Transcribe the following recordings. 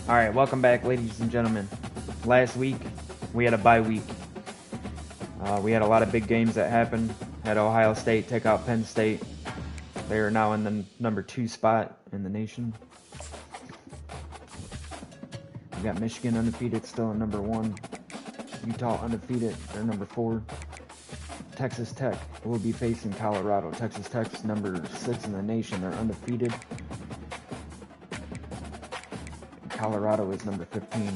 All right, welcome back, ladies and gentlemen. Last week, we had a bye week. We had a lot of big games that happened. Had Ohio State take out Penn State. They are now in the number 2 spot in the nation. We got Michigan undefeated, still at number 1. Utah undefeated, they're number 4. Texas Tech will be facing Colorado. Texas Tech's number 6 in the nation. They're undefeated. Colorado is number 15.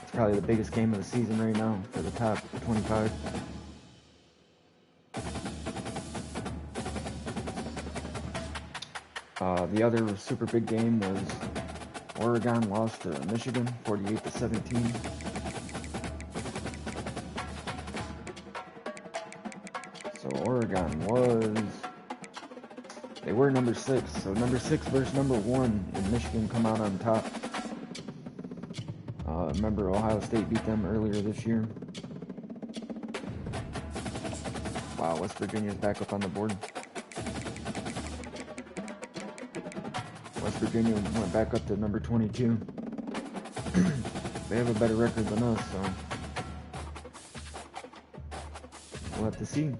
It's probably the biggest game of the season right now for the top 25. The other super big game was Oregon lost to Michigan, 48-17. So Oregon they were number 6. So number 6 versus number 1, and Michigan come out on top. Remember Ohio State beat them earlier this year. Wow, West Virginia's back up on the board. West Virginia went back up to number 22. They have a better record than us, so we'll have to see.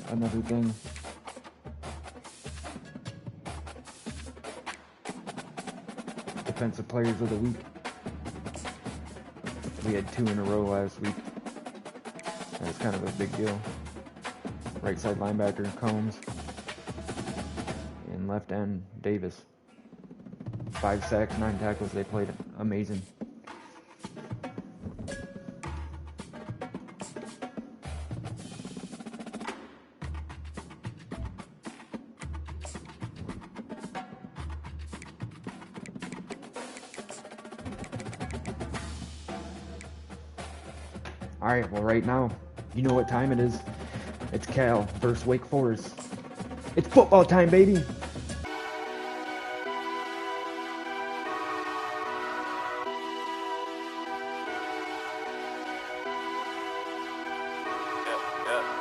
Another thing. Defensive Players of the Week. We had 2 in a row last week. That was kind of a big deal. Right side linebacker, Combs. And left end, Davis. 5 sacks, 9 tackles. They played amazing. Alright, well right now, you know what time it is. It's Cal versus Wake Forest. It's football time, baby!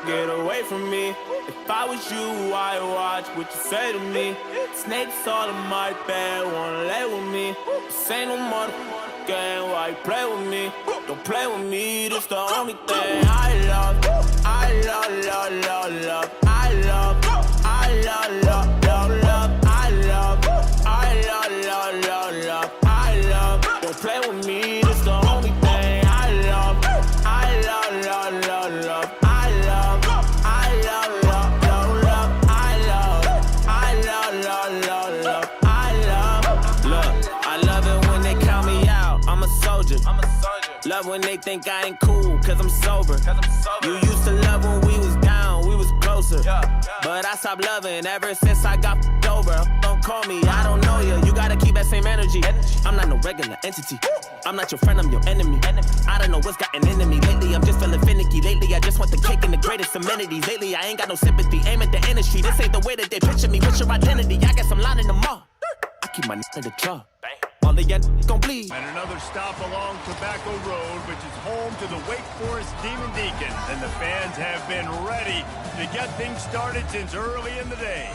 Get away from me. If I was you, I'd watch what you say to me. Snakes all in my bed, wanna lay with me. This ain't no motherfucking game, why you play with me? Don't play with me, this the only thing I love. I love, love, love, love. I love, I love, love, love, love. I love, I love, love, love, love. I love, don't play with me, this the only thing I love. I love, love, love, love. I love, love, love, love. I love, love, love, love. I love, look, I love it when they count me out. I'm a soldier. Love when they think I ain't cool, cause I'm sober. You used to love when we was down, we was closer. But I stopped loving ever since I got f***ed over. Don't call me, I don't know you. You gotta keep that same energy. I'm not no regular entity. I'm not your friend, I'm your enemy. I don't know what's gotten into me. Lately, I'm just feeling finicky. Lately, I just want the cake and the greatest amenities. Lately, I ain't got no sympathy. Aim at the industry. This ain't the way that they picture me. What's your identity? I guess I'm lining them up. I keep my in the jar. All the gon' bleed. And another stop along Tobacco Road, which is home to the Wake Forest Demon Deacons. And the fans have been ready to get things started since early in the day.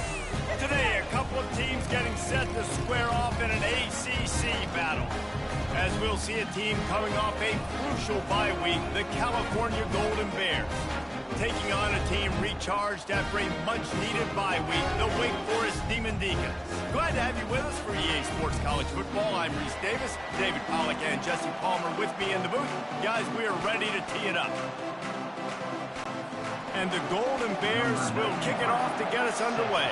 Today, a couple of teams getting set to square off in an ACC battle. As we'll see a team coming off a crucial bye week, the California Golden Bears, taking on a team recharged after a much-needed bye week, the Wake Forest Demon Deacons. Glad to have you with us for EA Sports College Football. I'm Reese Davis, David Pollack and Jesse Palmer with me in the booth. Guys, we are ready to tee it up. And the Golden Bears will kick it off to get us underway.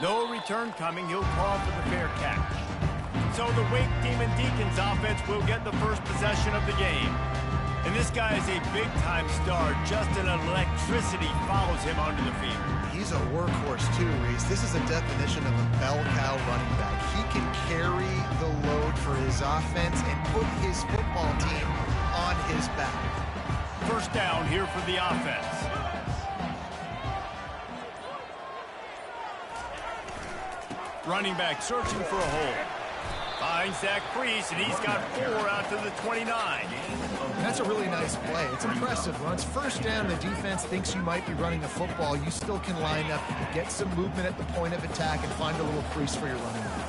No return coming. He'll call for the fair catch. So the Wake Demon Deacons offense will get the first possession of the game. And this guy is a big-time star. Just an electricity follows him onto the field. He's a workhorse too, Reese. This is a definition of a bell cow running back. He can carry the load for his offense and put his football team on his back. First down here for the offense. Running back searching for a hole. Finds Zach Priest, and he's got 4 out to the 29. And that's a really nice play. It's impressive. Once first down, the defense thinks you might be running the football. You still can line up, get some movement at the point of attack, and find a little crease for your running back.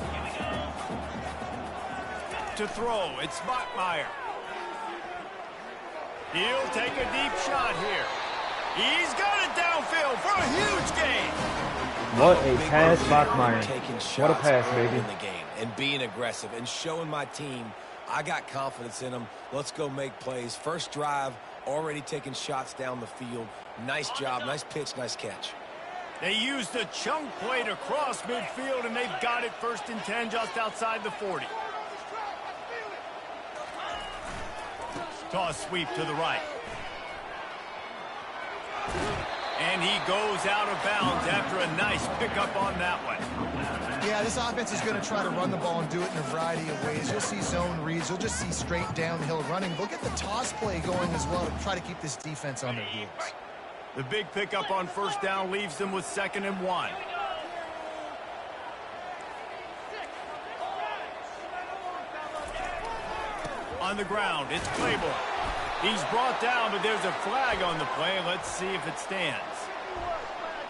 To throw, it's Bachmeier. He'll take a deep shot here. He's got it downfield for a huge gain. What a pass, Bachmeier. What a pass, baby. In the game and being aggressive and showing my team I got confidence in them. Let's go make plays. First drive, already taking shots down the field. Nice job, nice pitch, nice catch. They used a chunk play to cross midfield, and they've got it 1st and 10 just outside the 40. Toss sweep to the right. And he goes out of bounds after a nice pickup on that one. Yeah, this offense is going to try to run the ball and do it in a variety of ways. You'll see zone reads. You'll just see straight downhill running. They'll get the toss play going as well to try to keep this defense on their heels. The big pickup on first down leaves them with 2nd and 1. On the ground, it's Claiborne. He's brought down, but there's a flag on the play. Let's see if it stands.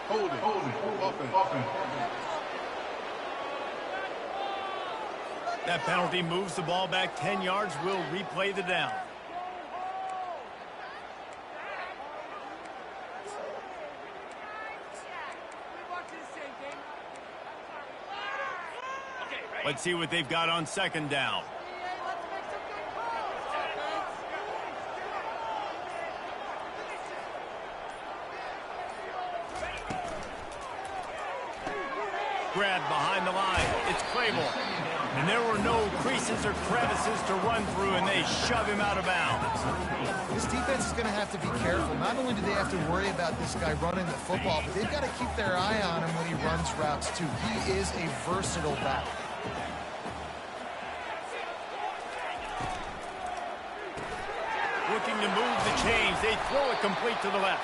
Hold it. Offense. That penalty moves the ball back 10 yards. We'll replay the down. Let's see what they've got on 2nd down. Grabbed behind the line. It's Claiborne. And there were no creases or crevices to run through, and they shove him out of bounds. This defense is going to have to be careful. Not only do they have to worry about this guy running the football, but they've got to keep their eye on him when he runs routes, too. He is a versatile back. Looking to move the chains. They throw it complete to the left.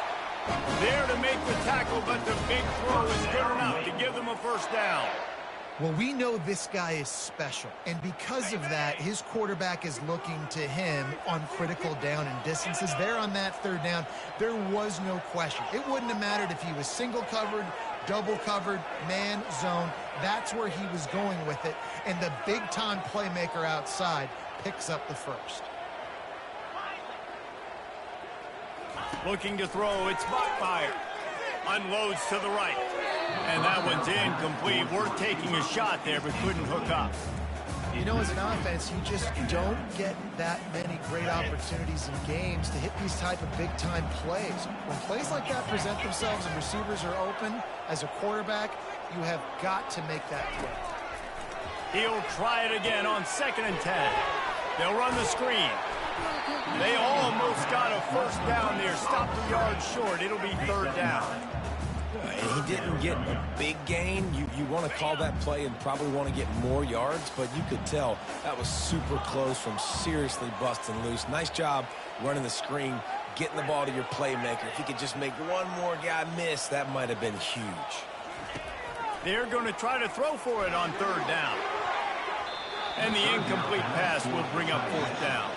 There to make the tackle, but the big throw is good enough to give them a first down. Well, we know this guy is special, and because of that, his quarterback is looking to him on critical down and distances. There on that 3rd down, there was no question. It wouldn't have mattered if he was single covered, double covered, man, zone. That's where he was going with it, and the big-time playmaker outside picks up the first. Looking to throw, it's Bachmeier. Unloads to the right. And that one's incomplete. Worth taking a shot there, but couldn't hook up. You know, as an offense, you just don't get that many great opportunities in games to hit these type of big-time plays. When plays like that present themselves and receivers are open, as a quarterback, you have got to make that play. He'll try it again on 2nd and 10. They'll run the screen. They almost got a first down there. Stopped a yard short. It'll be 3rd down. And he didn't get a big gain. You want to call that play and probably want to get more yards, but you could tell that was super close from seriously busting loose. Nice job running the screen, getting the ball to your playmaker. If he could just make one more guy miss, that might have been huge. They're going to try to throw for it on 3rd down. And the incomplete pass will bring up 4th down.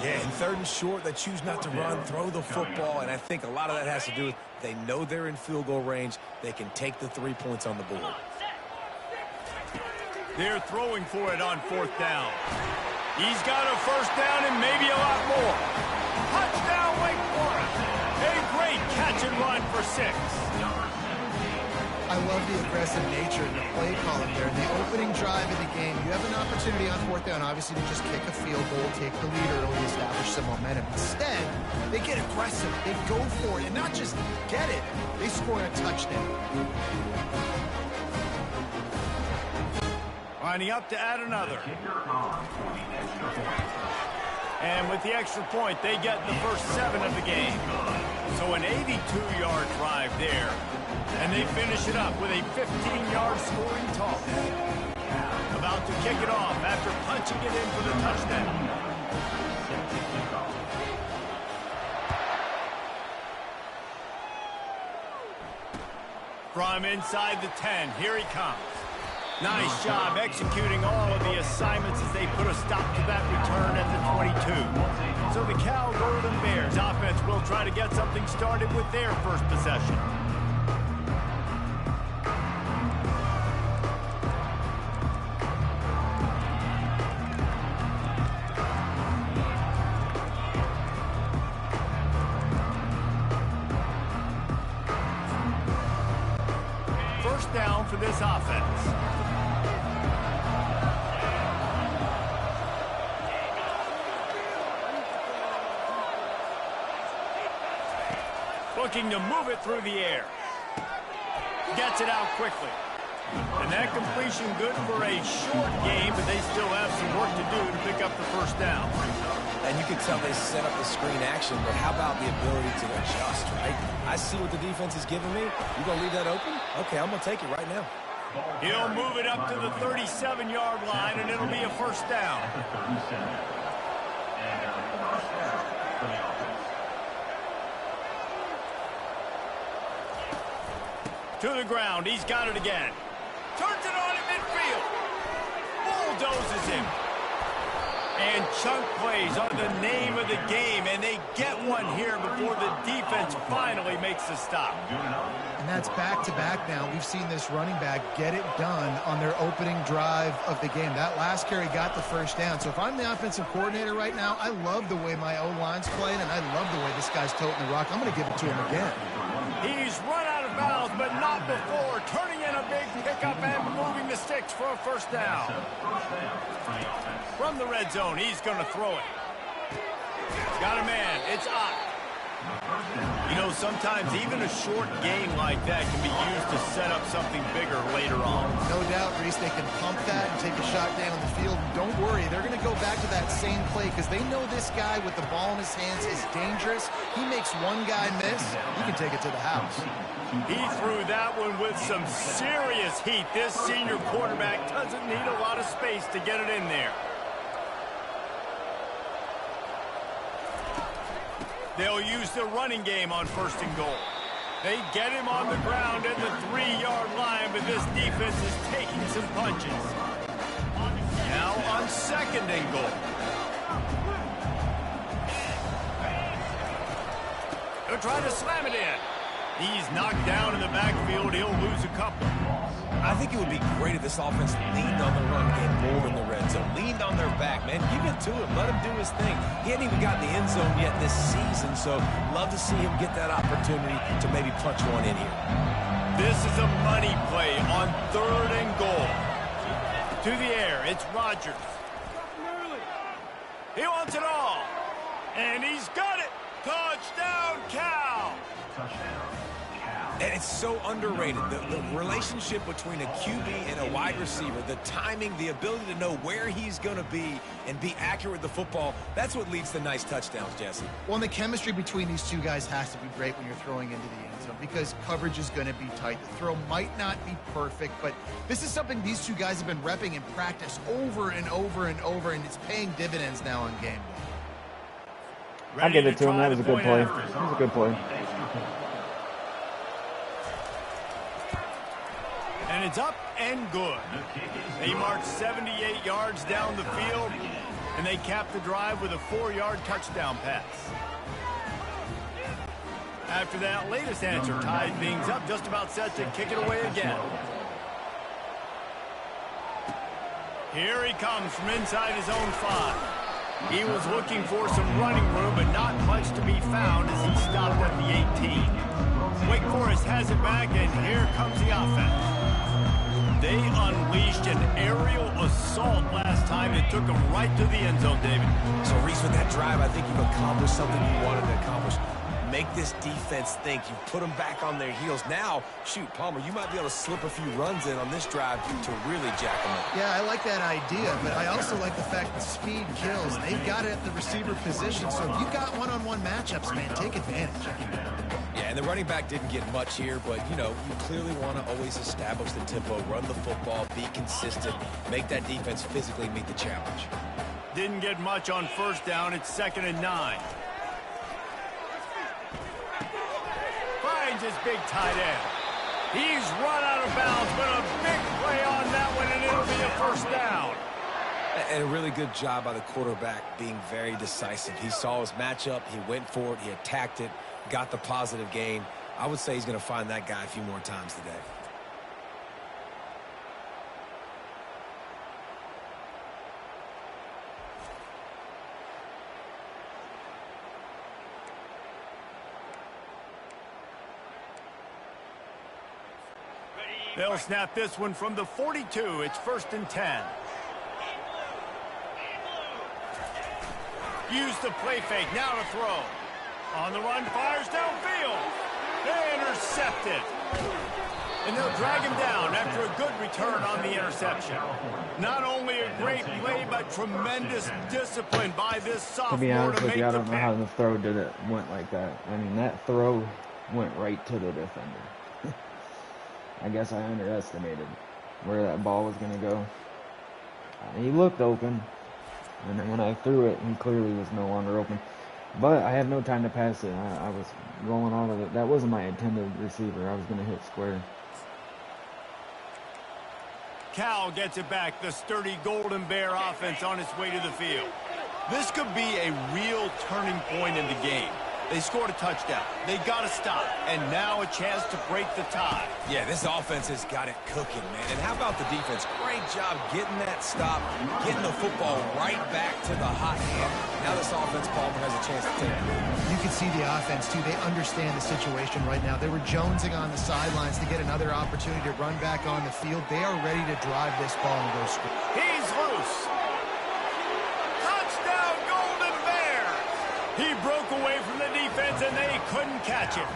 Yeah, and 3rd and short, they choose not to run, throw the football, and I think a lot of that has to do with they know they're in field goal range. They can take the 3 points on the board. They're throwing for it on 4th down. He's got a first down and maybe a lot more. Touchdown, Wake Forest. A great catch and run for 6. I love the aggressive nature in the play column there. The opening drive of the game, you have an opportunity on 4th down, obviously, to just kick a field goal, take the lead early, establish some momentum. Instead, they get aggressive. They go for it, and not just get it, they score a touchdown. Lining up to add another. And with the extra point, they get the first 7 of the game. So an 82-yard drive there. And they finish it up with a 15-yard scoring toss. About to kick it off after punching it in for the touchdown. From inside the 10, here he comes. Nice job executing all of the assignments as they put a stop to that return at the 22. So the Cal Golden Bears offense will try to get something started with their first possession. First down for this offense. Looking to move it through the air. Gets it out quickly. And that completion good for a short game, but they still have some work to do to pick up the first down. And you can tell they set up the screen action, but how about the ability to adjust, right? I see what the defense is giving me. You going to leave that open? Okay, I'm going to take it right now. He'll move it up to the 37-yard line, and it'll be a first down. To the ground. He's got it again. Turns it on in midfield. Bulldozes him. And chunk plays are the name of the game, and they get one here before the defense finally makes the stop. And that's back-to-back now. We've seen this running back get it done on their opening drive of the game. That last carry got the first down. So if I'm the offensive coordinator right now, I love the way my O-line's playing, and I love the way this guy's toting the rock. I'm going to give it to him again. He's run out of bounds, but not before. Turning in a big pickup and moving the sticks for a first down. From the red zone, he's going to throw it. Got a man. It's Ott. You know, sometimes even a short game like that can be used to set up something bigger later on. No doubt, Reese, they can pump that and take a shot down the field. Don't worry, they're going to go back to that same play because they know this guy with the ball in his hands is dangerous. He makes one guy miss, he can take it to the house. He threw that one with some serious heat. This senior quarterback doesn't need a lot of space to get it in there. They'll use the running game on first and goal. They get him on the ground at the 3-yard line, but this defense is taking some punches. Now on second and goal. They'll try to slam it in. He's knocked down in the backfield. He'll lose a couple. I think it would be great if this offense leaned on the run game more in the red zone. Leaned on their back, man. Give it to him. Let him do his thing. He hadn't even gotten the end zone yet this season, so love to see him get that opportunity to maybe punch one in here. This is a money play on third and goal. To the air, it's Rodgers. He wants it all. And he's got it. Touchdown, Cal. And it's so underrated. The relationship between a QB and a wide receiver, the timing, the ability to know where he's going to be and be accurate with the football, that's what leads to nice touchdowns, Jesse. Well, and the chemistry between these two guys has to be great when you're throwing into the end zone because coverage is going to be tight. The throw might not be perfect, but this is something these two guys have been repping in practice over and over and over, and it's paying dividends now on game day. I give it to him. That was a good play. That was a good play. And it's up and good. They march 78 yards down the field, and they cap the drive with a 4-yard touchdown pass. After that latest answer tied things up, just about set to kick it away again. Here he comes from inside his own 5. He was looking for some running room, but not much to be found as he stopped at the 18. Wake Forest has it back, and here comes the offense. They unleashed an aerial assault last time. It took them right to the end zone, David. So, Reese, with that drive, I think you've accomplished something you wanted to accomplish. Make this defense think. You put them back on their heels. Now, shoot, Palmer, you might be able to slip a few runs in on this drive to really jack them up. Yeah, I like that idea, but I also like the fact that speed kills. They've got it at the receiver position, so if you've got one-on-one matchups, man, take advantage. Yeah, and the running back didn't get much here, but, you know, you clearly want to always establish the tempo, run the football, be consistent, make that defense physically meet the challenge. Didn't get much on first down. It's 2nd and 9. Finds his big tight end. He's run out of bounds, but a big play on that one, and it'll be a first down. And a really good job by the quarterback being very decisive. He saw his matchup, he went for it, he attacked it, got the positive gain. I would say he's going to find that guy a few more times today. They'll snap this one from the 42. It's 1st and 10. Use the play fake. Now to throw. On the run, fires downfield. They intercept it. And they'll drag him down after a good return on the interception. Not only a great play, but tremendous discipline by this sophomore To be honest with you, I don't know how pick. the throw went like that. I mean, that throw went right to the defender. I guess I underestimated where that ball was going to go. He looked open, and then when I threw it, he clearly was no longer open. But I had no time to pass it. I was rolling out of it. That wasn't my intended receiver. I was going to hit square. Cal gets it back. The sturdy Golden Bear offense on its way to the field. This could be a real turning point in the game. They scored a touchdown. They got to stop. And now a chance to break the tie. Yeah, this offense has got it cooking, man. And how about the defense? Great job getting that stop, getting the football right back to the hot hand. Now this offense, Palmer, has a chance to take it. You can see the offense, too. They understand the situation right now. They were jonesing on the sidelines to get another opportunity to run back on the field. They are ready to drive this ball and go score. He's loose. Touchdown, Golden Bears. He broke away from the defense, and they couldn't catch him.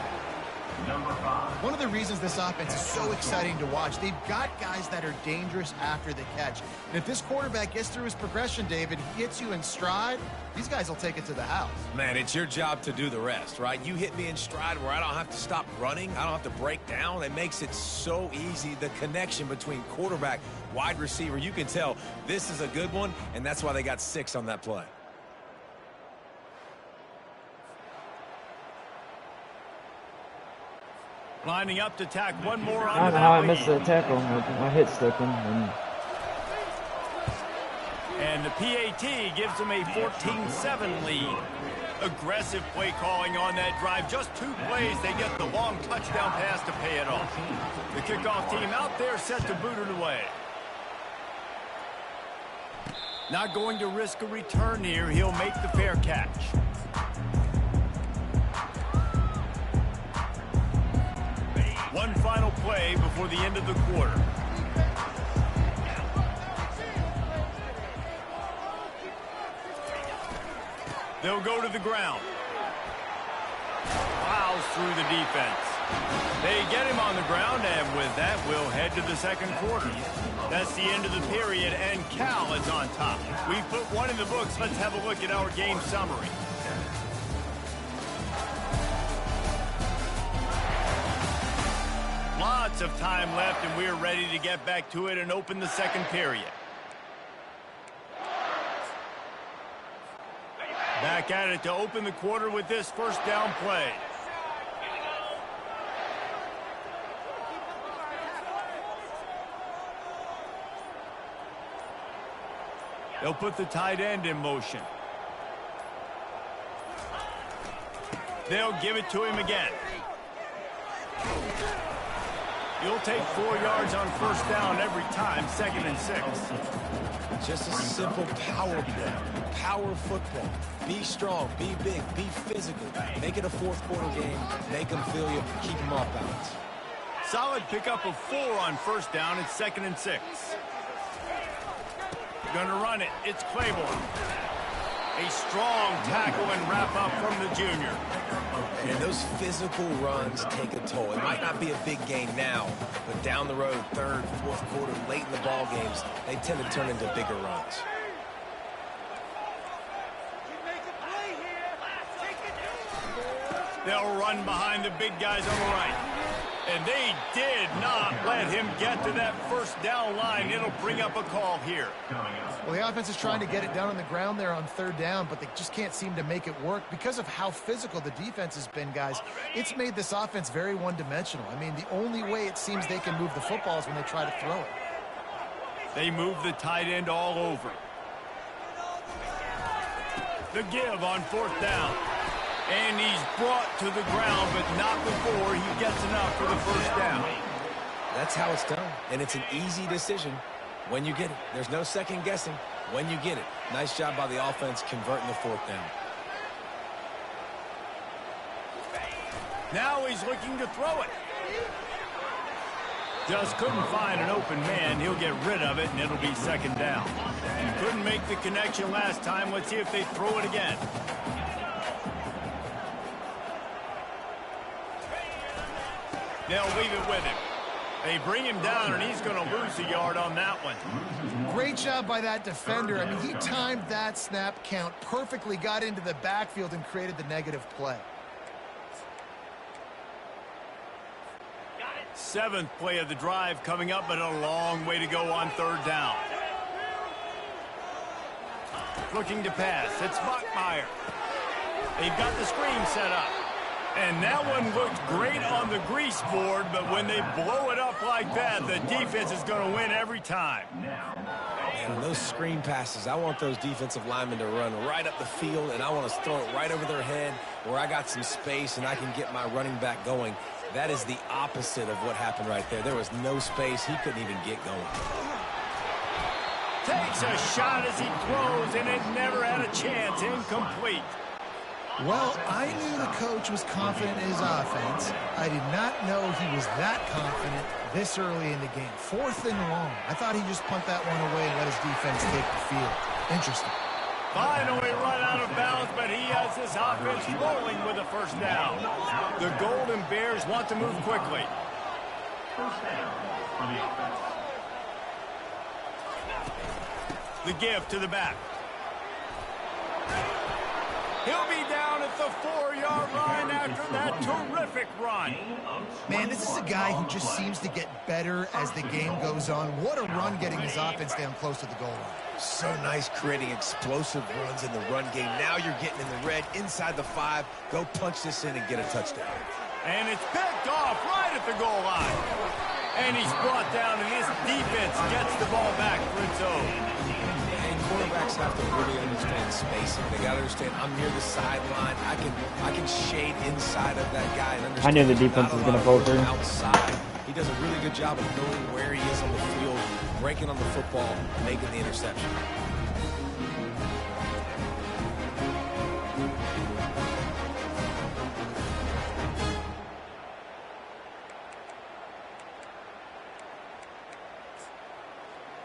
One of the reasons this offense is so exciting to watch, they've got guys that are dangerous after the catch. And if this quarterback gets through his progression, David, he hits you in stride, these guys will take it to the house. Man, it's your job to do the rest, right? You hit me in stride where I don't have to stop running. I don't have to break down. It makes it so easy. The connection between quarterback, wide receiver, you can tell this is a good one, and that's why they got 6 on that play. Lining up to tack one more I on don't know how I missed the tackle. My hit stuck him. And the PAT gives them a 14-7 lead. Aggressive play calling on that drive. Just 2 plays, they get the long touchdown pass to pay it off. The kickoff team out there set to boot it away. Not going to risk a return here. He'll make the fair catch. One final play before the end of the quarter. They'll go to the ground. Plows through the defense. They get him on the ground, and with that, we'll head to the second quarter. That's the end of the period, and Cal is on top. We put one in the books. Let's have a look at our game summary. Lots of time left, and we're ready to get back to it and open the second period. Back at it to open the quarter with this first down play. They'll put the tight end in motion. They'll give it to him again. You'll take 4 yards on first down every time, 2nd and 6. Just a simple power play. Power football. Be strong, be big, be physical. Make it a fourth quarter game. Make them feel you. Keep them off balance. Solid pickup of 4 on first down. It's 2nd and 6. Gonna run it. It's Claiborne. A strong tackle and wrap up from the junior. And those physical runs take a toll. It might not be a big gain now, but down the road, 3rd, 4th quarter, late in the ball games, they tend to turn into bigger runs. They'll run behind the big guys on the right. And they did not let him get to that first down line. It'll bring up a call here. Well, the offense is trying to get it down on the ground there on third down, but they just can't seem to make it work because of how physical the defense has been, guys. It's made this offense very one-dimensional. I mean, the only way it seems they can move the football is when they try to throw it. They move the tight end all over. The give on fourth down. And he's brought to the ground, but not before he gets enough for the first down. That's how it's done, and it's an easy decision when you get it. There's no second guessing when you get it. Nice job by the offense converting the fourth down. Now he's looking to throw it. Just couldn't find an open man. He'll get rid of it, and it'll be second down. Couldn't make the connection last time. Let's see if they throw it again. They'll leave it with him. They bring him down, and he's going to lose a yard on that one. Great job by that defender. I mean, he timed that snap count perfectly, got into the backfield, and created the negative play. Seventh play of the drive coming up, but a long way to go on third down. Looking to pass. It's Bachmeier. They've got the screen set up. And that one looked great on the grease board, but when they blow it up like that, the defense is going to win every time. And those screen passes, I want those defensive linemen to run right up the field, and I want to throw it right over their head where I got some space and I can get my running back going. That is the opposite of what happened right there. There was no space. He couldn't even get going. Takes a shot as he throws, and it never had a chance. Incomplete. Well, I knew the coach was confident in his offense. I did not know he was that confident this early in the game. Fourth and long. I thought he'd just punt that one away and let his defense take the field. Interesting. Finally run out of bounds, but he has his offense rolling with a first down. The Golden Bears want to move quickly. First down for the offense. The give to the back. He'll be down at the 4-yard line after that terrific run. Man, this is a guy who just seems to get better as the game goes on. What a run getting his offense down close to the goal line. So nice creating explosive runs in the run game. Now you're getting in the red inside the 5. Go punch this in and get a touchdown. And it's picked off right at the goal line. And he's brought down, and his defense gets the ball back for its own. Quarterbacks have to really understand spacing. They got to understand I'm near the sideline. I can shade inside of that guy and understand. I knew the defense was going to falter. Outside, he does a really good job of knowing where he is on the field, breaking on the football, making the interception.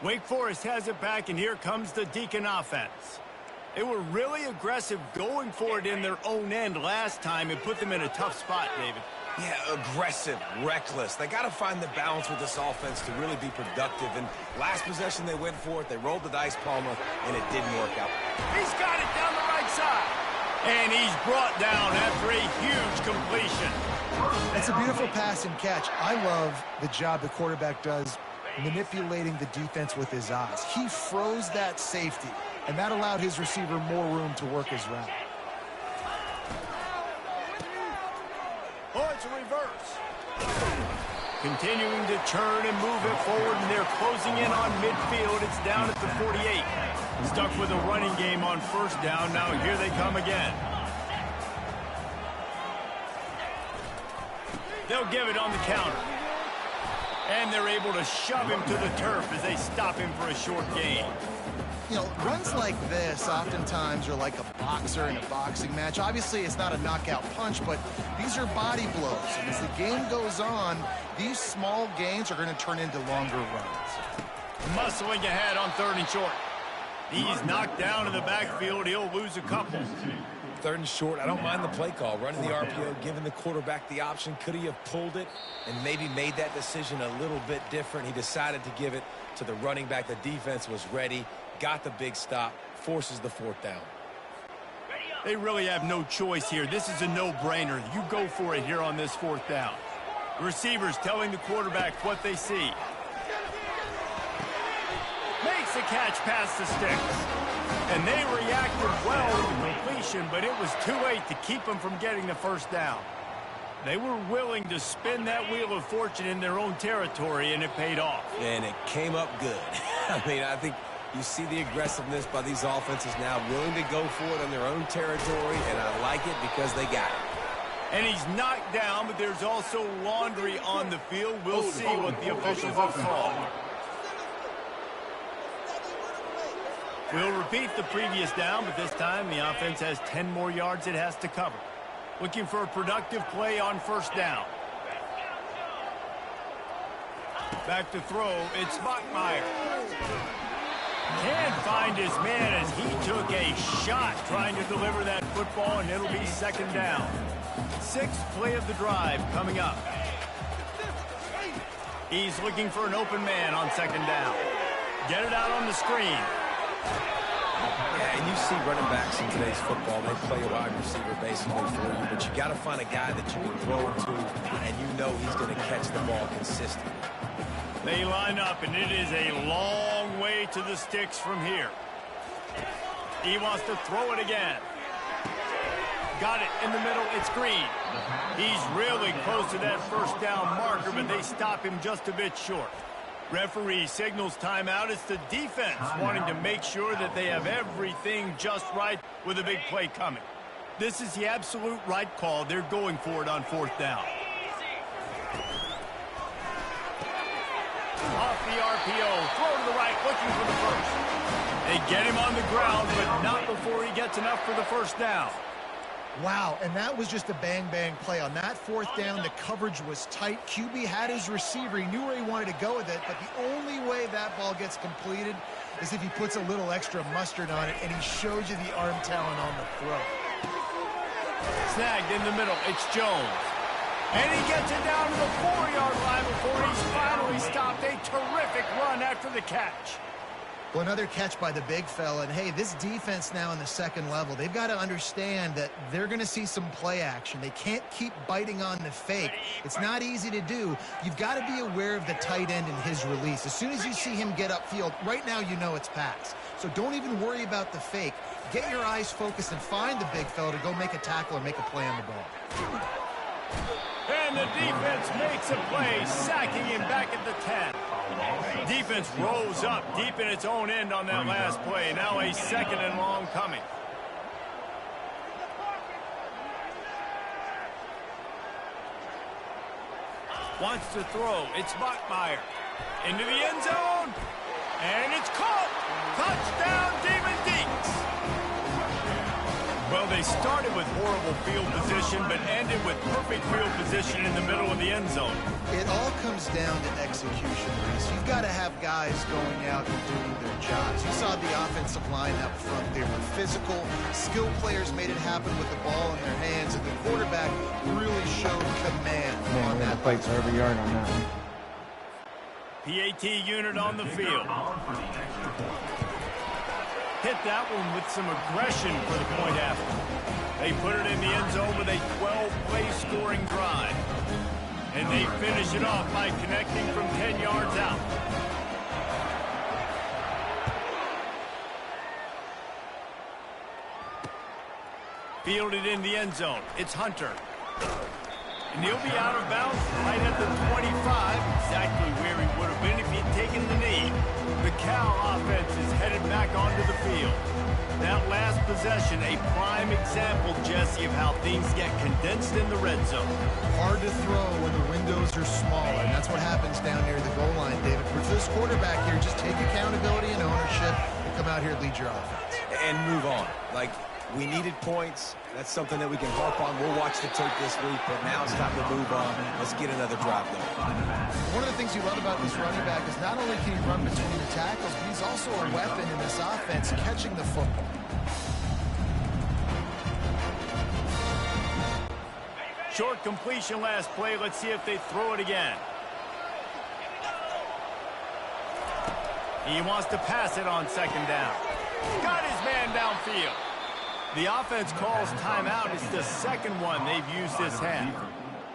Wake Forest has it back, and here comes the Deacon offense. They were really aggressive going for it in their own end last time. It put them in a tough spot, David. Yeah, aggressive, reckless. They got to find the balance with this offense to really be productive. And last possession, they went for it. They rolled the dice, Palmer, and it didn't work out. He's got it down the right side. And he's brought down after a huge completion. That's a beautiful pass and catch. I love the job the quarterback does manipulating the defense with his eyes. He froze that safety, and that allowed his receiver more room to work his route. Oh, it's a reverse. Continuing to churn and move it forward, and they're closing in on midfield. It's down at the 48. Stuck with a running game on first down. Now here they come again. They'll give it on the counter. And they're able to shove him to the turf as they stop him for a short gain. You know, runs like this oftentimes are like a boxer in a boxing match. Obviously, it's not a knockout punch, but these are body blows. And as the game goes on, these small gains are going to turn into longer runs. Muscling ahead on third and short. He's knocked down in the backfield. He'll lose a couple. Third and short, I don't mind the play call. Running the RPO, giving the quarterback the option. Could he have pulled it and maybe made that decision a little bit different? He decided to give it to the running back. The defense was ready, got the big stop, forces the fourth down. They really have no choice here. This is a no-brainer. You go for it here on this fourth down. Receivers telling the quarterback what they see. Makes a catch past the sticks. And they reacted well with the completion, but it was too late to keep them from getting the first down. They were willing to spin that wheel of fortune in their own territory, and it paid off. And it came up good. I mean, I think you see the aggressiveness by these offenses now, willing to go for it on their own territory, and I like it because they got it. And he's knocked down, but there's also laundry on the field. We'll see what the officials have called. We'll repeat the previous down, but this time the offense has 10 more yards it has to cover. Looking for a productive play on first down. Back to throw, it's Bachmeier. Can't find his man as he took a shot trying to deliver that football, and it'll be second down. Sixth play of the drive coming up. He's looking for an open man on second down. Get it out on the screen. Yeah, and you see running backs in today's football, they play a wide receiver basically for you, but you got to find a guy that you can throw it to, and you know he's going to catch the ball consistently. They line up, and it is a long way to the sticks from here. He wants to throw it again. Got it in the middle, it's Green. He's really close to that first down marker, but they stop him just a bit short. Referee signals timeout. It's the defense wanting to make sure that they have everything just right with a big play coming. This is the absolute right call. They're going for it on fourth down. Off the RPO, throw to the right, looking for the first. They get him on the ground, but not before he gets enough for the first down. Wow, and that was just a bang-bang play. On that fourth down, the coverage was tight. QB had his receiver. He knew where he wanted to go with it, but the only way that ball gets completed is if he puts a little extra mustard on it, and he shows you the arm talent on the throw. Snagged in the middle, it's Jones. And he gets it down to the 4-yard line before he's finally stopped. A terrific run after the catch. Well, another catch by the big fella. And, hey, this defense now in the second level, they've got to understand that they're going to see some play action. They can't keep biting on the fake. It's not easy to do. You've got to be aware of the tight end and his release. As soon as you see him get upfield, right now you know it's pass. So don't even worry about the fake. Get your eyes focused and find the big fella to go make a tackle or make a play on the ball. And the defense makes a play, sacking him back at the 10. Defense rose up deep in its own end on that last play. Now a second and long coming. Wants to throw. It's Bachmeier. Into the end zone. And it's caught. Touchdown, Demon Deeks. Well, they started with horrible field position, but ended with perfect field position in the middle of the end zone. It all comes down to execution, Reese. You've got to have guys going out and doing their jobs. You saw the offensive line up front. They were physical. Skilled players made it happen with the ball in their hands, and the quarterback really showed command on that. Fights for every yard on that one. PAT unit on the field. Hit that one with some aggression for the point after. They put it in the end zone with a 12-play scoring drive. And they finish it off by connecting from 10 yards out. Fielded in the end zone. It's Hunter. And he'll be out of bounds right at the 25, exactly where he would have been if he'd taken the knee. The Cal offense is headed back onto the field. That last possession, a prime example, Jesse, of how things get condensed in the red zone. Hard to throw when the windows are smaller, and that's what happens down near the goal line, David. For this quarterback here, just take accountability and ownership and come out here and lead your offense. And move on. Like, we needed points. That's something that we can harp on. We'll watch the tape this week, but now it's time to move on. Let's get another drive going. One of the things you love about this running back is not only can he run between the tackles, but he's also a weapon in this offense, catching the football. Short completion last play. Let's see if they throw it again. He wants to pass it on second down. Got his man downfield. The offense calls timeout. It's the second one they've used this half.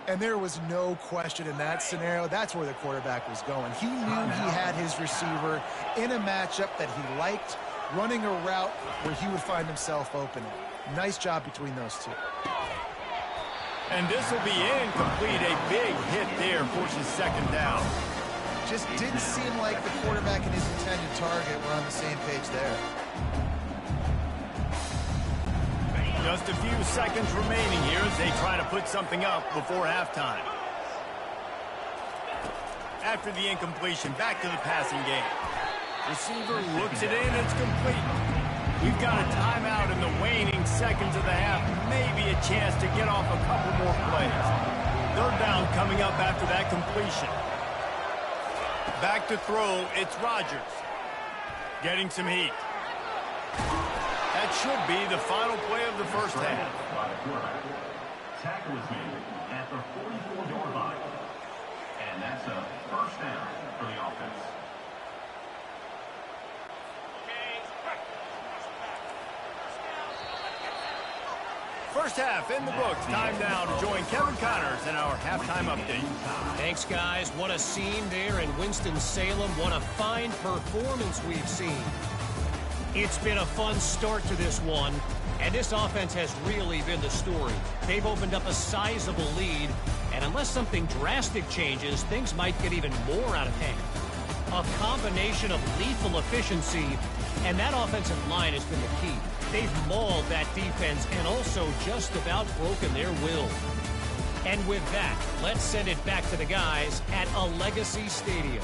And there was no question in that scenario. That's where the quarterback was going. He knew he had his receiver in a matchup that he liked, running a route where he would find himself open. Nice job between those two. And this will be incomplete. A big hit there forces second down. Just didn't seem like the quarterback and his intended target were on the same page there. Just a few seconds remaining here as they try to put something up before halftime. After the incompletion, back to the passing game. Receiver looks it in, it's complete. We've got a timeout in the waning seconds of the half. Maybe a chance to get off a couple more plays. Third down coming up after that completion. Back to throw, it's Rodgers. Getting some heat. That should be the final play of the first half. Tackle is made at the 44-yard line. And that's a first down for the offense. First half in the books. Time now to join Kevin Connors in our halftime update. Thanks, guys. What a scene there in Winston-Salem. What a fine performance we've seen. It's been a fun start to this one, and this offense has really been the story. They've opened up a sizable lead, and unless something drastic changes, things might get even more out of hand. A combination of lethal efficiency, and that offensive line has been the key. They've mauled that defense and also just about broken their will. And with that, let's send it back to the guys at Allegacy Stadium.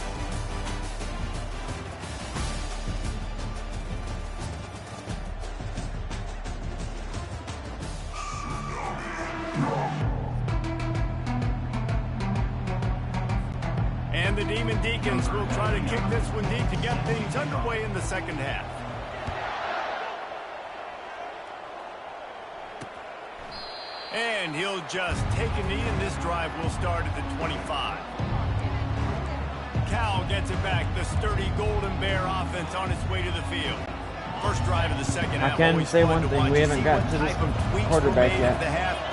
And the Demon Deacons will try to kick this one deep to get things underway in the second half. And he'll just take a knee, and this drive will start at the 25. Cal gets it back. The sturdy Golden Bear offense on its way to the field. First drive of the second half. I can say one thing, we haven't gotten to this quarterback yet.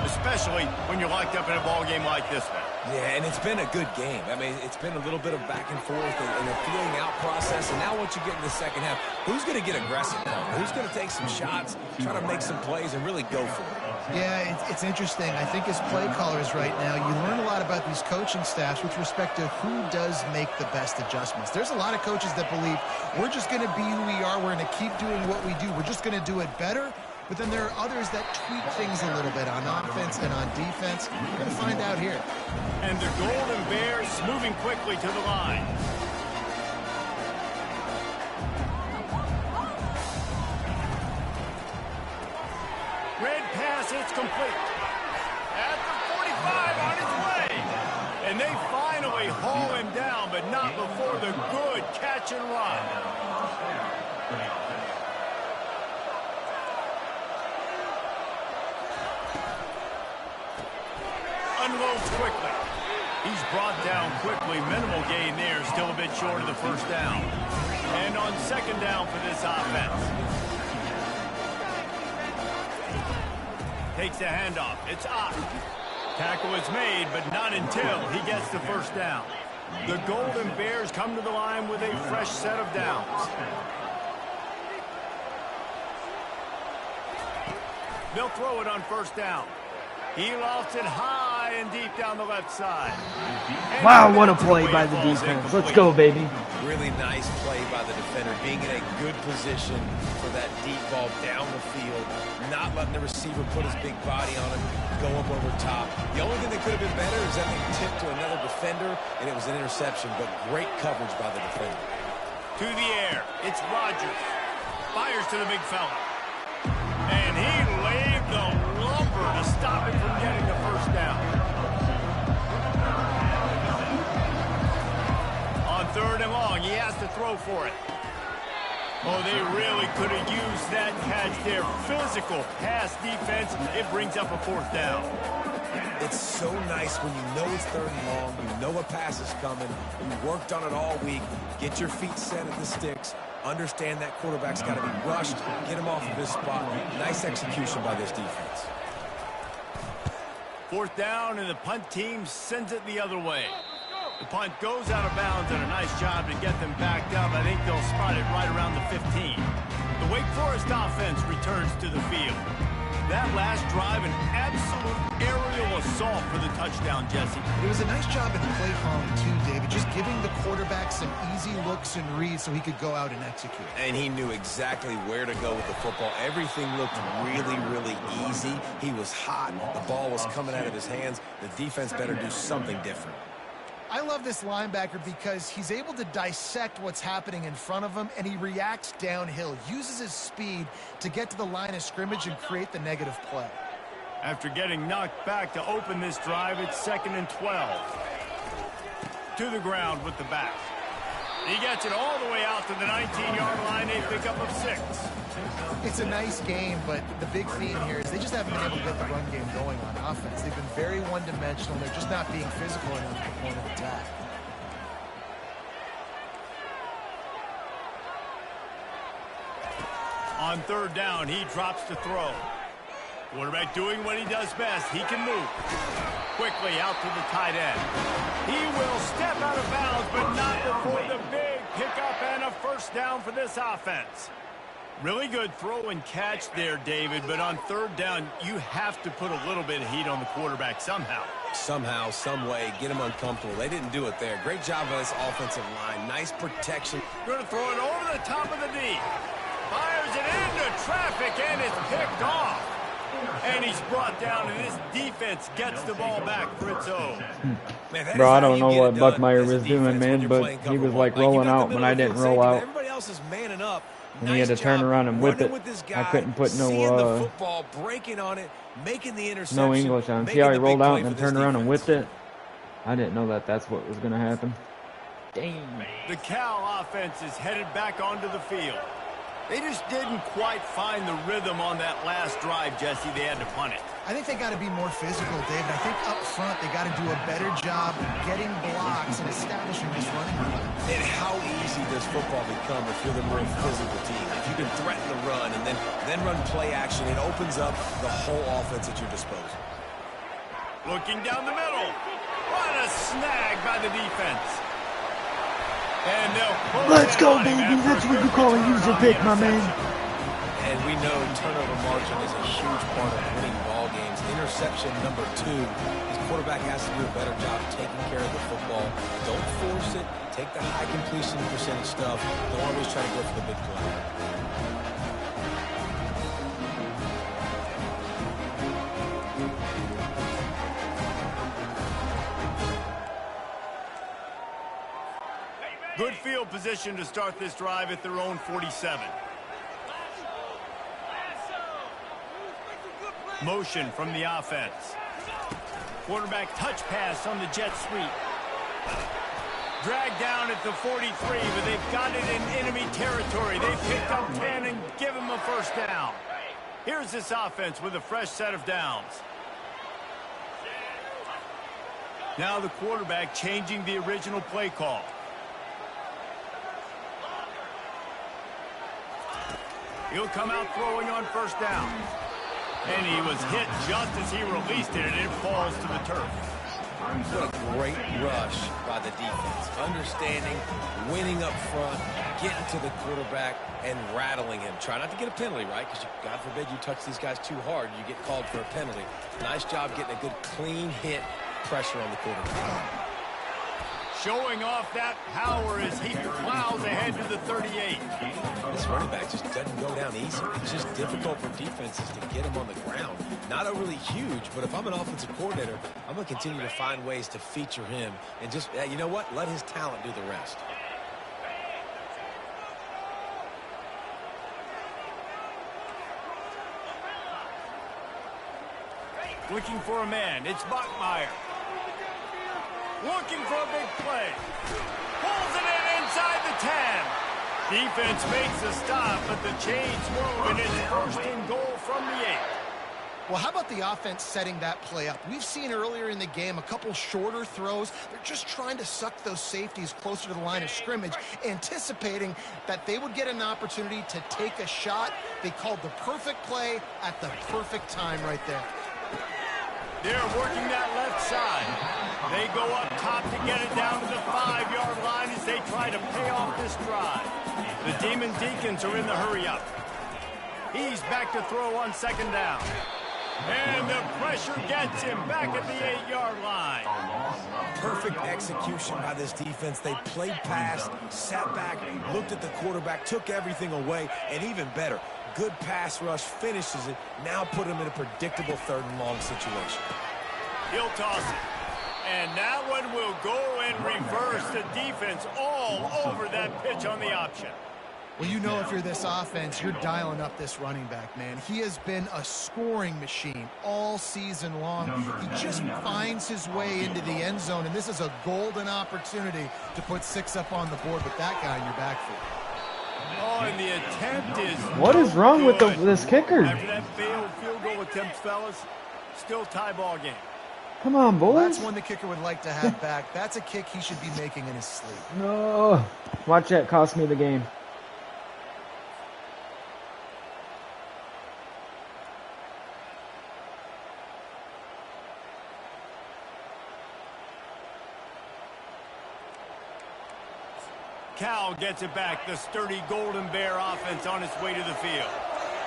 Especially when you're locked up in a ball game like this one. Yeah, and it's been a good game. I mean, it's been a little bit of back and forth and a feeling out process. And now once you get in the second half, who's going to get aggressive? Who's going to take some shots, try to make some plays, and really go for it? Yeah, it's interesting. I think as play callers right now, you learn a lot about these coaching staffs with respect to who does make the best adjustments. There's a lot of coaches that believe we're just going to be who we are. We're going to keep doing what we do. We're just going to do it better. But then there are others that tweak things a little bit on offense and on defense. We're going to find out here. And the Golden Bears moving quickly to the line. Red pass, it's complete. At the 45 on his way. And they finally haul him down, but not before the good catch and run. Unloads quickly. He's brought down quickly. Minimal gain there. Still a bit short of the first down. And on second down for this offense. Takes the handoff. It's up. Tackle is made, but not until he gets the first down. The Golden Bears come to the line with a fresh set of downs. They'll throw it on first down. He lofts it high and deep down the left side. And wow, what a play by the defense. Let's go, baby. Really nice play by the defender, being in a good position for that deep ball down the field, not letting the receiver put his big body on him, go up over top. The only thing that could have been better is that they tipped to another defender, and it was an interception, but great coverage by the defender. To the air, it's Rodgers. Fires to the big fella. And he laid the lumber to stop him from getting the first down. On third and long, he has to throw for it. Oh, they really could have used that catch there. Physical pass defense. It brings up a fourth down. It's so nice when you know it's third and long, you know a pass is coming, you worked on it all week, get your feet set at the sticks, understand that quarterback's got to be rushed, get him off of his spot. Nice execution by this defense. 4th down, and the punt team sends it the other way. The punt goes out of bounds, and a nice job to get them backed up. I think they'll spot it right around the 15. The Wake Forest offense returns to the field. That last drive, an absolute aerial assault for the touchdown, Jesse. It was a nice job in play calling too, David, just giving the quarterback some easy looks and reads so he could go out and execute. And he knew exactly where to go with the football. Everything looked really, really easy. He was hot. The ball was coming out of his hands. The defense better do something different. I love this linebacker because he's able to dissect what's happening in front of him, and he reacts downhill, uses his speed to get to the line of scrimmage and create the negative play. After getting knocked back to open this drive, it's 2nd and 12. To the ground with the back. He gets it all the way out to the 19-yard line, a pickup of 6. It's a nice game, but the big theme here is they just haven't been able to get the run game going on offense. They've been very one-dimensional. They're just not being physical enough at the point of attack. On 3rd down, he drops to throw. Quarterback doing what he does best. He can move. Quickly out to the tight end. He will step out of bounds, but not before the big pickup and a 1st down for this offense. Really good throw and catch there, David, but on 3rd down, you have to put a little bit of heat on the quarterback somehow. Somehow, some way, get him uncomfortable. They didn't do it there. Great job by this offensive line. Nice protection. Going to throw it over the top of the D. Fires it into traffic, and it's picked off. And he's brought down, and this defense gets the ball back for its own. Man, Bro, I don't know what Buckmeyer was doing, man, but he was like rolling out when I didn't roll out. Everybody else is manning up. And he had to turn around and whip it. I couldn't put no football, breaking on it, making the interception, no English on. See how he rolled out and then turned around and whipped it? I didn't know that that's what was going to happen. Damn. The Cal offense is headed back onto the field. They just didn't quite find the rhythm on that last drive, Jesse. They had to punt it. I think they got to be more physical, David. I think up front they got to do a better job getting blocks and establishing this running play. And how easy does football become if you're the more physical team? If you can threaten the run and then run play action, it opens up the whole offense at your disposal. Looking down the middle. What a snag by the defense. And let's go, baby. That's what you call a user pick, my man. And we know turnover margin is a huge part of winning ball games. Interception number 2. His quarterback has to do a better job taking care of the football. Don't force it. Take the high completion percentage stuff. Don't always try to go for the big play. good field position to start this drive at their own 47. Motion from the offense. Quarterback touch pass on the jet sweep. Dragged down at the 43, but they've got it in enemy territory. They picked up 10 and give him a first down. Here's this offense with a fresh set of downs. Now the quarterback changing the original play call. He'll come out throwing on first down. And he was hit just as he released it, and it falls to the turf. What a great rush by the defense. Understanding, winning up front, getting to the quarterback, and rattling him. Try not to get a penalty, right? Because God forbid you touch these guys too hard, you get called for a penalty. Nice job getting a good clean hit, pressure on the quarterback. Showing off that power as he plows ahead to the 38. This running back just doesn't go down easy. It's just difficult for defenses to get him on the ground. Not overly huge, but if I'm an offensive coordinator, I'm going to continue to find ways to feature him and just, you know what, let his talent do the rest. Looking for a man. It's Buckmeyer. Looking for a big play. Pulls it in inside the 10. Defense makes a stop, but the chains move, and it's first and goal from the 8. Well, how about the offense setting that play up? We've seen earlier in the game a couple shorter throws. They're just trying to suck those safeties closer to the line of scrimmage, anticipating that they would get an opportunity to take a shot. They called the perfect play at the perfect time right there. They're working that left side. They go up top to get it down to the 5-yard line as they try to pay off this drive. The Demon Deacons are in the hurry-up. He's back to throw on 2nd down. And the pressure gets him back at the 8-yard line. Perfect execution by this defense. They played past, sat back, looked at the quarterback, took everything away, and even better, good pass rush, finishes it, now put him in a predictable 3rd and long situation. He'll toss it. And that one will go in reverse. The defense all over that pitch on the option. Well, you know if you're this offense, you're dialing up this running back, man. He has been a scoring machine all season long. He just finds his way into the end zone, and this is a golden opportunity to put 6 up on the board with that guy in your backfield. Oh, and the attempt is What is wrong with this kicker? After that failed field goal attempt, fellas, still tie ball game. Come on, boys. That's one the kicker would like to have back. That's a kick he should be making in his sleep. No. Watch that cost me the game. Cal gets it back, the sturdy Golden Bear offense on its way to the field.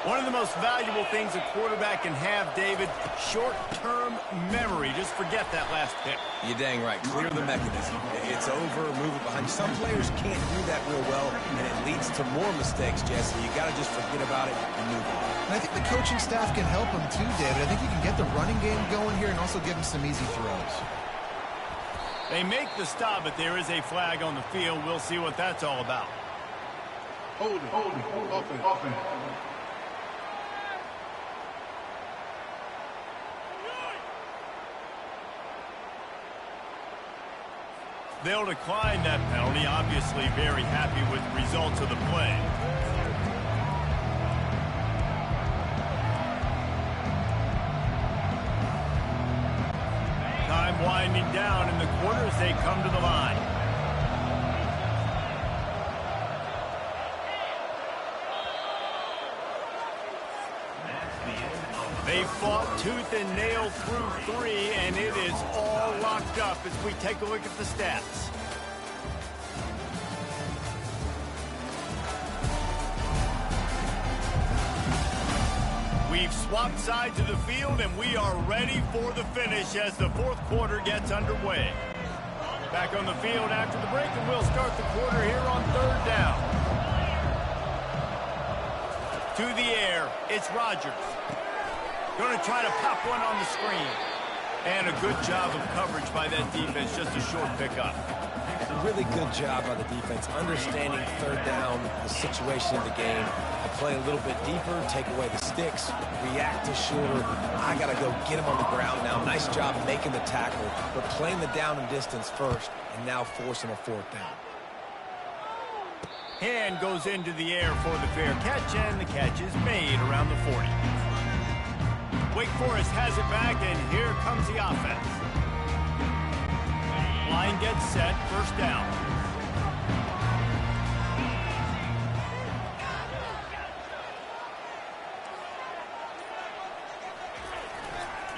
One of the most valuable things a quarterback can have, David, short-term memory. Just forget that last pick. You're dang right. Clear the mechanism. It's over, move it behind. Some players can't do that real well, and it leads to more mistakes, Jesse. You got to just forget about it and move on. And I think the coaching staff can help him too, David. I think you can get the running game going here and also give him some easy throws. They make the stop, but there is a flag on the field. We'll see what that's all about. Hold it, open. They'll decline that penalty, obviously very happy with the results of the play. Time winding down in the quarter as they come to the line. They fought tooth and nail through 3, and it is all locked up as we take a look at the stats. We've swapped sides of the field, and we are ready for the finish as the 4th quarter gets underway. Back on the field after the break, and we'll start the quarter here on 3rd down. To the air, it's Rodgers. Going to try to pop one on the screen. And a good job of coverage by that defense, just a short pickup. Really good job by the defense, understanding 3rd down, the situation of the game. I play a little bit deeper, take away the sticks, react to shorter. I got to go get him on the ground now. Nice job making the tackle, but playing the down and distance first, and now forcing a 4th down. Hand goes into the air for the fair catch, and the catch is made around the 40. Wake Forest has it back, and here comes the offense. Line gets set, 1st down.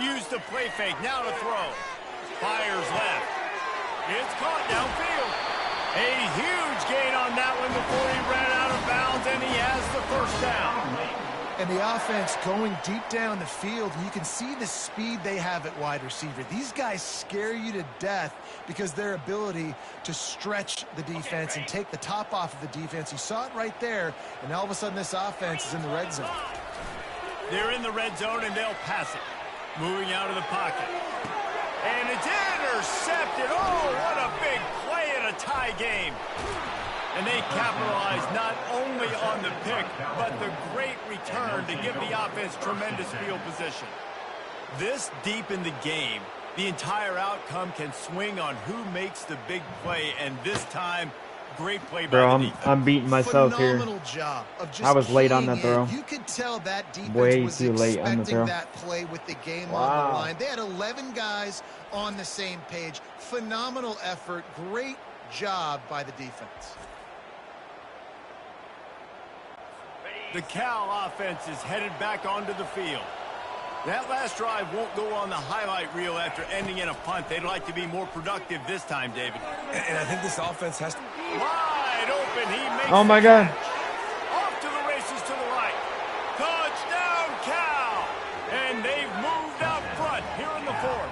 Use the play fake, now to throw. Fires left. It's caught downfield. A huge gain on that one before he ran out of bounds, and he has the 1st down. And the offense going deep down the field, you can see the speed they have at wide receiver. These guys scare you to death because their ability to stretch the defense and take the top off of the defense. You saw it right there, and all of a sudden this offense is in the red zone. They're in the red zone, and they'll pass it. Moving out of the pocket. And it's intercepted. Oh, what a big play in a tie game. And they capitalize not only on the pick, but the great return to give the offense tremendous field position. This deep in the game, the entire outcome can swing on who makes the big play, and this time, great play by the defense. I'm beating myself here. Phenomenal job of just I was late on that throw. You could tell that defense Way was too late on the expecting throw. that play with the game on the line. They had 11 guys on the same page. Phenomenal effort. Great job by the defense. The Cal offense is headed back onto the field. That last drive won't go on the highlight reel after ending in a punt. They'd like to be more productive this time, David. And I think this offense has to... Wide open. He makes Oh, my God. off to the races to the right. Touchdown, Cal! And they've moved out front here in the fourth.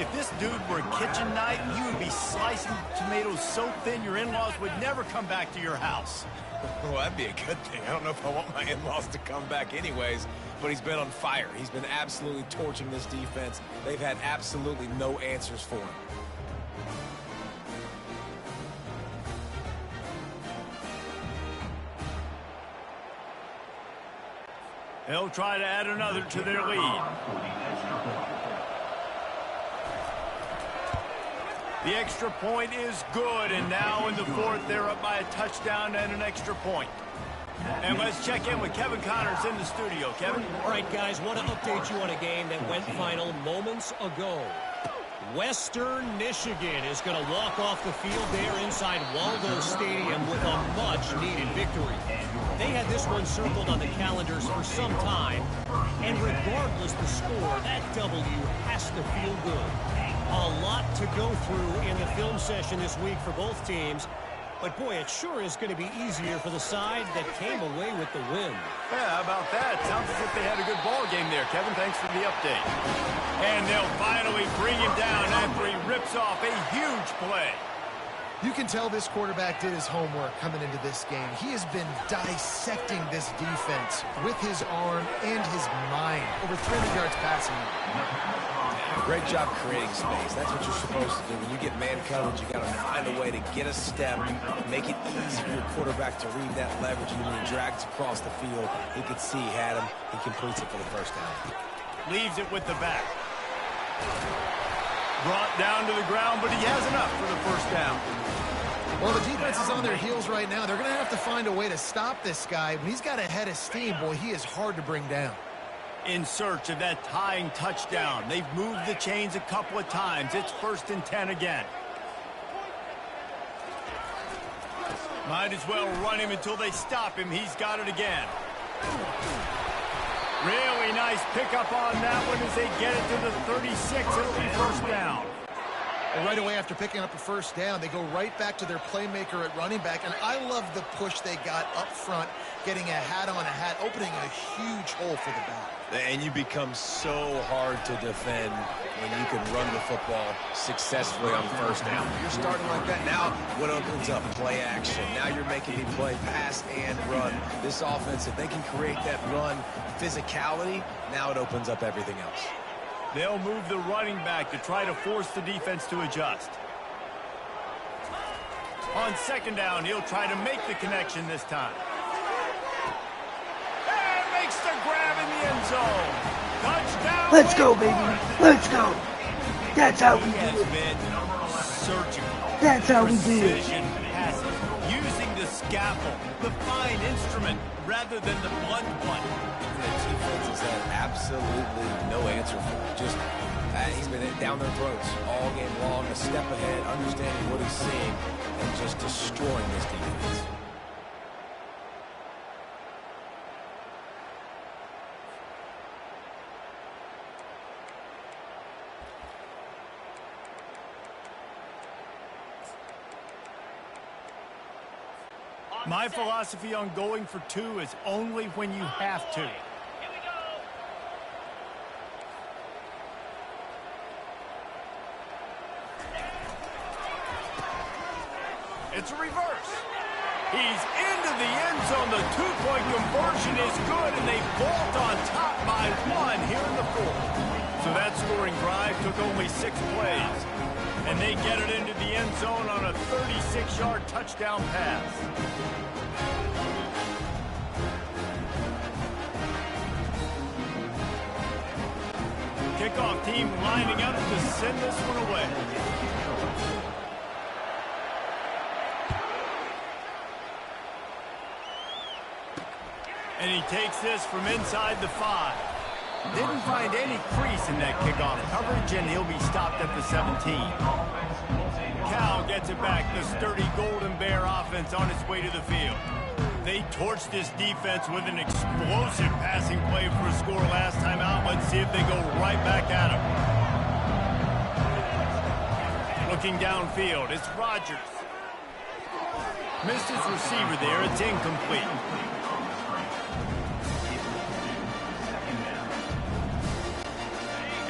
If this dude were a kitchen knife, you would be slicing tomatoes so thin your in-laws would never come back to your house. Well, that'd be a good thing. I don't know if I want my in-laws to come back anyways, but he's been on fire. He's been absolutely torching this defense. They've had absolutely no answers for him. They'll try to add another to their lead. The extra point is good, and now in the fourth, they're up by a touchdown and an extra point. And let's check in with Kevin Connors in the studio. Kevin? All right, guys, want to update you on a game that went final moments ago. Western Michigan is going to walk off the field there inside Waldo Stadium with a much-needed victory. They had this one circled on the calendars for some time, and regardless the score, that W has to feel good. A lot to go through in the film session this week for both teams, but boy, it sure is going to be easier for the side that came away with the win. Yeah, how about that? Sounds as if they had a good ball game there, Kevin. Thanks for the update. And they'll finally bring him down after he rips off a huge play. You can tell this quarterback did his homework coming into this game. He has been dissecting this defense with his arm and his mind. Over 300 yards passing. Great job creating space. That's what you're supposed to do. When you get man coverage, you got to find a way to get a step, make it easy for your quarterback to read that leverage, and when he drags across the field, he could see he had him. He completes it for the first down. Leaves it with the back. Brought down to the ground, but he has enough for the first down. Well, the defense is on their heels right now. They're going to have to find a way to stop this guy. When he's got a head of steam, boy, he is hard to bring down. In search of that tying touchdown. They've moved the chains a couple of times. It's 1st and 10 again. Might as well run him until they stop him. He's got it again. Really nice pickup on that one as they get it to the 36. It'll be first down. Well, right away after picking up a first down, they go right back to their playmaker at running back. And I love the push they got up front, getting a hat on a hat, opening a huge hole for the back. And you become so hard to defend when you can run the football successfully on first down. You're starting like that. Now what opens up? Play action. Now you're making me play pass and run. This offense, if they can create that run physicality, now it opens up everything else. They'll move the running back to try to force the defense to adjust. On second down, he'll try to make the connection this time. And makes the grab in the end zone. Touchdown. Let's go, baby. Let's go. That's how we He do has it. been surgical. That's how we do it. Precision passing. Using the scalpel, the fine instrument, rather than the blunt one. The defense has had absolutely no answer for it. Just he's been down their throats all game long, a step ahead, understanding what he's seeing, and just destroying this defense. My philosophy on going for two is only when you have to. It's a reverse. He's into the end zone. The two-point conversion is good, and they vault on top by one here in the fourth. So that scoring drive took only 6 plays. And they get it into the end zone on a 36-yard touchdown pass. Kickoff team lining up to send this one away. And he takes this from inside the 5. Didn't find any crease in that kickoff coverage, and he'll be stopped at the 17. Cal gets it back. The sturdy Golden Bear offense on its way to the field. They torched this defense with an explosive passing play for a score last time out. Let's see if they go right back at him. Looking downfield, it's Rodgers. Missed his receiver there. It's incomplete.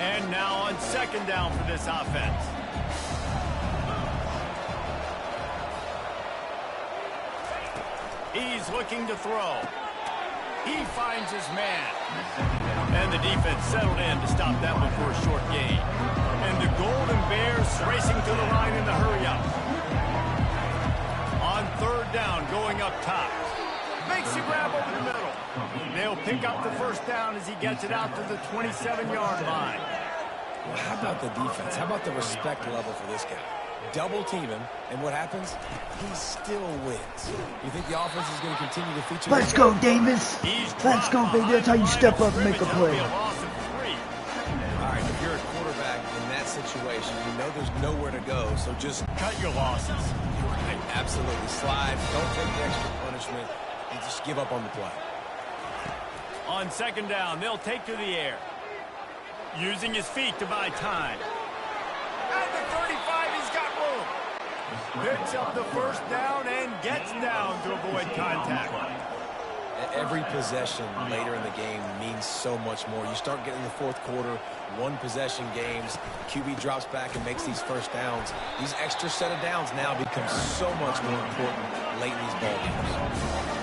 And now on second down for this offense. He's looking to throw. He finds his man. And the defense settled in to stop that one for a short gain. And the Golden Bears racing to the line in the hurry-up. On third down, going up top. Makes a grab over the middle. They'll pick up the first down as he gets it out to the 27-yard line. Well, how about the defense? How about the respect level for this guy? Double team him, and what happens? He still wins. You think the offense is going to continue to feature? Let's go, Davis. Let's go, baby. That's how you step up and make a play. All right, if you're a quarterback in that situation, you know there's nowhere to go, so just Cut your losses. right, absolutely slide. Don't take the extra punishment, and just give up on the play. On second down, they'll take to the air. Using his feet to buy time. At the 35, he's got room. Picks up the first down and gets down to avoid contact. Every possession later in the game means so much more. You start getting the fourth quarter, one possession games, QB drops back and makes these first downs. These extra set of downs now become so much more important late in these ball games.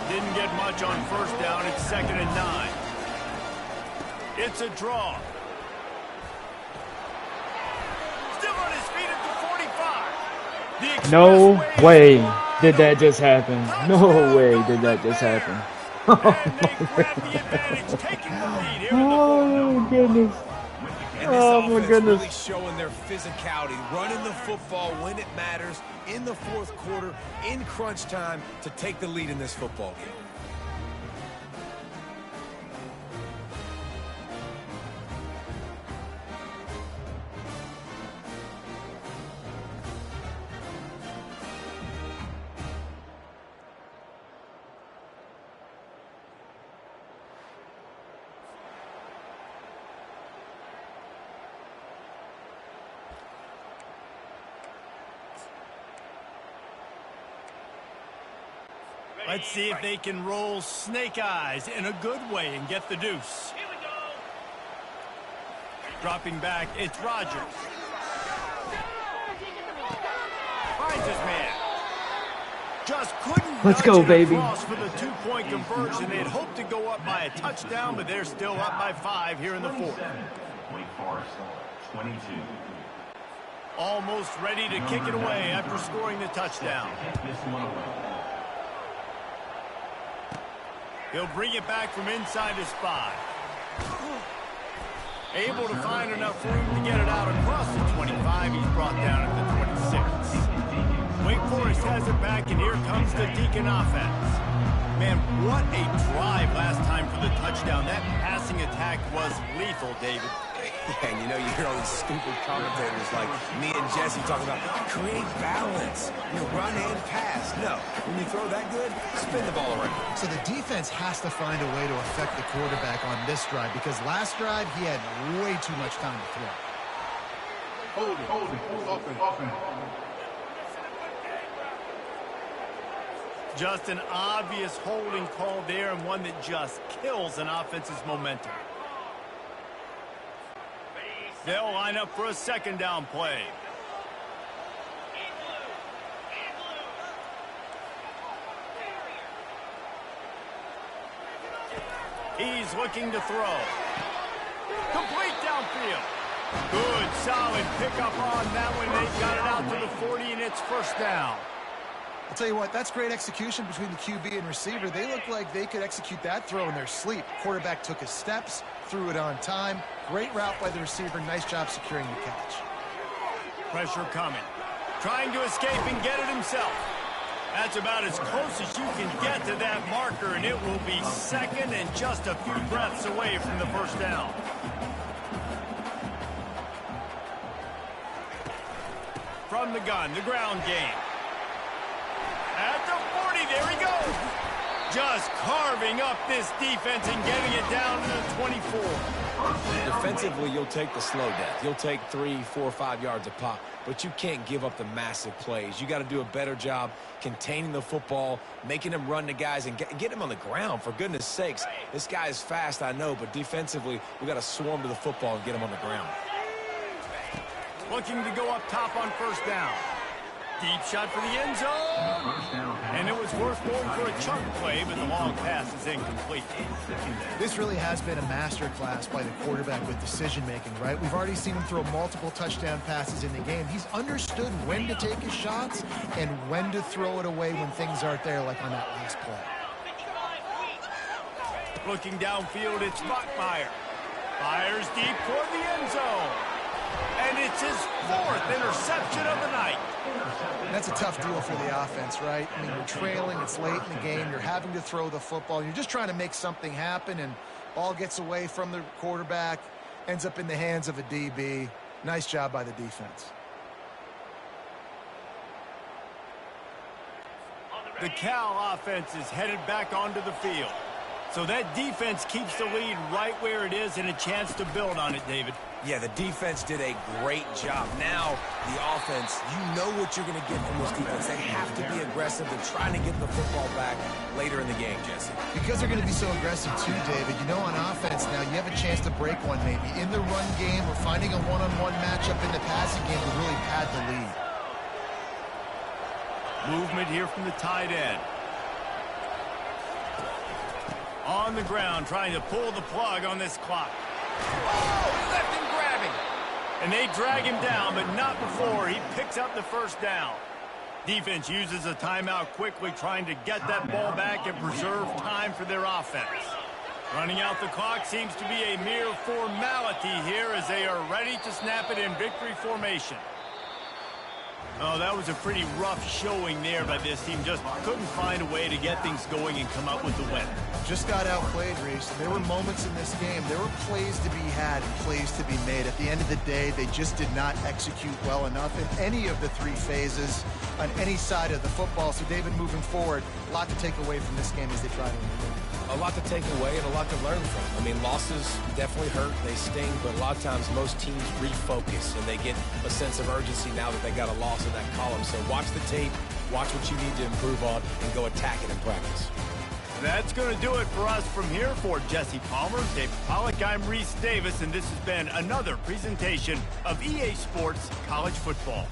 Didn't get much on first down. It's 2nd and 9. It's a draw. Still on his feet at the 45. No way did that just happen. No way did that just happen. And they grab the advantage, taking the lead here in the Oh my goodness. And this Oh, my offense goodness. really showing their physicality, running the football when it matters, in the fourth quarter, in crunch time, to take the lead in this football game. Let's see if they can roll snake eyes in a good way and get the deuce. Dropping back, it's Rodgers. Finds his man. Just couldn't Let's nudge go, it baby. across for the two-point conversion. They'd hoped to go up by a touchdown, but they're still up by 5 here in the fourth. Wake Forest, 22. Almost ready to kick it away after scoring the touchdown. This one away. He'll bring it back from inside his 5. Able to find enough room to get it out across the 25. He's brought down at the 26. Wake Forest has it back, and here comes the Deacon offense. Man, what a drive last time for the touchdown. That passing attack was lethal, David. Yeah, and you know, you hear all these stupid commentators like me and Jesse talking about create balance, run and pass. No, when you throw that good, spin the ball around. So the defense has to find a way to affect the quarterback on this drive because last drive he had way too much time to throw. Hold it, open. Just an obvious holding call there, and one that just kills an offense's momentum. They'll line up for a second down play. He's looking to throw. Complete downfield. Good, solid pickup on that one. They've got it out to the 40, and it's first down. I'll tell you what, that's great execution between the QB and receiver. They look like they could execute that throw in their sleep. Quarterback took his steps, threw it on time. Great route by the receiver. Nice job securing the catch. Pressure coming. Trying to escape and get it himself. That's about as close as you can get to that marker, and it will be second and just a few breaths away from the first down. From the gun, the ground game. At the 40, there he goes. just carving up this defense and getting it down to the 24. Defensively, you'll take the slow death. You'll take 3, 4, 5 yards a pop, but you can't give up the massive plays. You got to do a better job containing the football, making them run to guys, and get him on the ground. For goodness sakes, this guy is fast, I know, but defensively, we got to swarm to the football and get him on the ground. Looking to go up top on first down. Deep shot for the end zone. And it was worth going for a chunk play, but the long pass is incomplete. This really has been a masterclass by the quarterback with decision-making, right? We've already seen him throw multiple touchdown passes in the game. He's understood when to take his shots and when to throw it away when things aren't there, like on that last play. Looking downfield, it's Bachmeier. Fires deep toward the end zone. And it's his 4th interception of the night. That's a tough deal for the offense, right? I mean, you're trailing, it's late in the game, you're having to throw the football, you're just trying to make something happen, and ball gets away from the quarterback, ends up in the hands of a DB. Nice job by the defense. The Cal offense is headed back onto the field. So that defense keeps the lead right where it is and a chance to build on it, David. Yeah, the defense did a great job. Now, the offense, you know what you're going to get from this defense. They have to be aggressive and trying to get the football back later in the game, Jesse. Because they're going to be so aggressive too, David, you know, on offense now, you have a chance to break one maybe in the run game or finding a one-on-one matchup in the passing game to really pad the lead. Movement here from the tight end. On the ground, trying to pull the plug on this clock. Oh, he left him grabbing. And they drag him down, but not before he picks up the first down. Defense uses a timeout quickly, trying to get that ball back and preserve time for their offense. Running out the clock seems to be a mere formality here as they are ready to snap it in victory formation. Oh, that was a pretty rough showing there by this team. Just couldn't find a way to get things going and come up with the win. Just got outplayed, Reese. There were moments in this game. There were plays to be had and plays to be made. At the end of the day, they just did not execute well enough in any of the 3 phases on any side of the football. So, David, moving forward, a lot to take away from this game as they try to win. A lot to take away and a lot to learn from. I mean, losses definitely hurt, they sting, but a lot of times most teams refocus and they get a sense of urgency now that they got a loss in that column. So watch the tape, watch what you need to improve on, and go attack it in practice. That's going to do it for us from here. For Jesse Palmer, Dave Pollack, I'm Reese Davis, and this has been another presentation of EA Sports College Football.